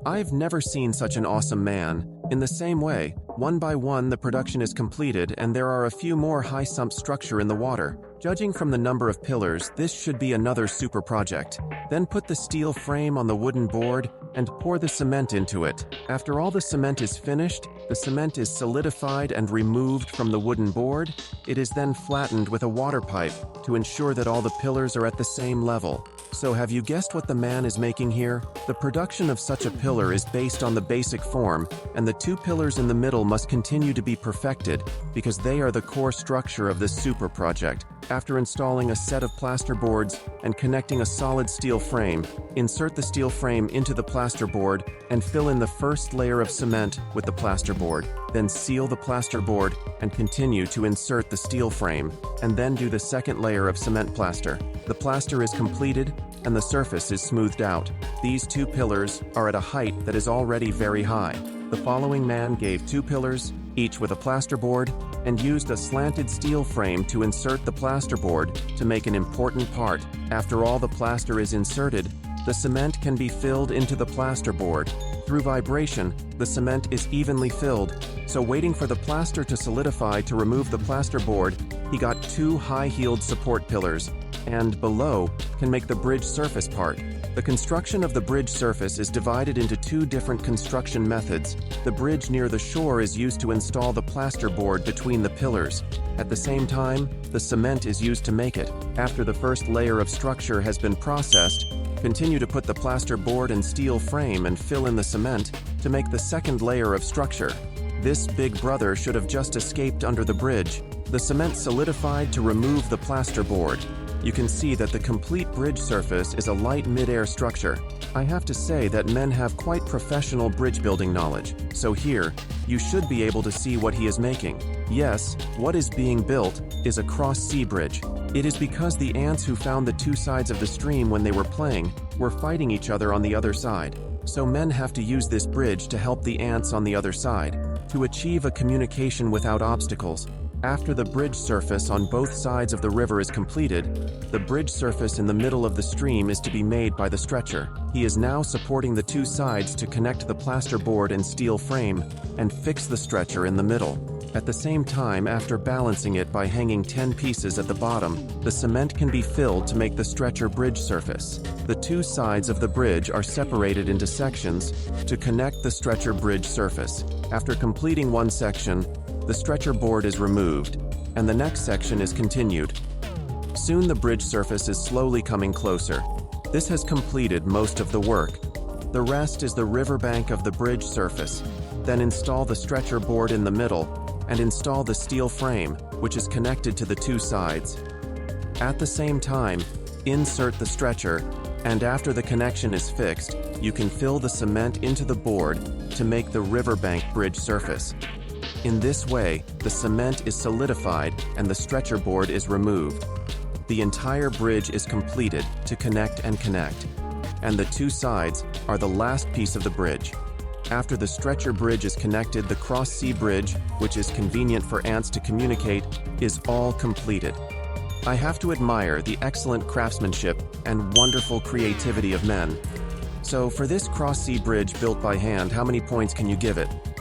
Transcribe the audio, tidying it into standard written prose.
I've never seen such an awesome man. In the same way, one by one the production is completed and there are a few more high sump structure in the water. Judging from the number of pillars, this should be another super project. Then put the steel frame on the wooden board and pour the cement into it. After all the cement is finished, the cement is solidified and removed from the wooden board. It is then flattened with a water pipe to ensure that all the pillars are at the same level. So have you guessed what the man is making here? The production of such a pillar is based on the basic form, and the two pillars in the middle must continue to be perfected because they are the core structure of this super project. After installing a set of plaster boards and connecting a solid steel frame, insert the steel frame into the plaster board and fill in the first layer of cement with the plaster board. Then seal the plaster board and continue to insert the steel frame, and then do the second layer of cement plaster. The plaster is completed and the surface is smoothed out. These two pillars are at a height that is already very high. The following man gave two pillars, each with a plasterboard, and used a slanted steel frame to insert the plasterboard to make an important part. After all the plaster is inserted, the cement can be filled into the plasterboard. Through vibration, the cement is evenly filled, so waiting for the plaster to solidify to remove the plasterboard, he got two high-heeled support pillars, and below can make the bridge surface part. The construction of the bridge surface is divided into two different construction methods. The bridge near the shore is used to install the plasterboard between the pillars. At the same time, the cement is used to make it. After the first layer of structure has been processed, continue to put the plasterboard and steel frame and fill in the cement to make the second layer of structure. This big brother should have just escaped under the bridge. The cement solidified to remove the plasterboard. You can see that the complete bridge surface is a light mid-air structure. I have to say that men have quite professional bridge building knowledge. So here, you should be able to see what he is making. Yes, what is being built is a cross-sea bridge. It is because the ants who found the two sides of the stream when they were playing were fighting each other on the other side. So men have to use this bridge to help the ants on the other side, to achieve a communication without obstacles. After the bridge surface on both sides of the river is completed, the bridge surface in the middle of the stream is to be made by the stretcher. He is now supporting the two sides to connect the plasterboard and steel frame and fix the stretcher in the middle. At the same time, after balancing it by hanging 10 pieces at the bottom, the cement can be filled to make the stretcher bridge surface. The two sides of the bridge are separated into sections to connect the stretcher bridge surface. After completing one section, the stretcher board is removed, and the next section is continued. Soon the bridge surface is slowly coming closer. This has completed most of the work. The rest is the riverbank of the bridge surface. Then install the stretcher board in the middle, and install the steel frame, which is connected to the two sides. At the same time, insert the stretcher, and after the connection is fixed, you can fill the cement into the board to make the riverbank bridge surface. In this way, the cement is solidified and the stretcher board is removed. The entire bridge is completed to connect, and the two sides are the last piece of the bridge. After the stretcher bridge is connected, the cross-sea bridge, which is convenient for ants to communicate, is all completed. I have to admire the excellent craftsmanship and wonderful creativity of men. So for this cross-sea bridge built by hand, how many points can you give it?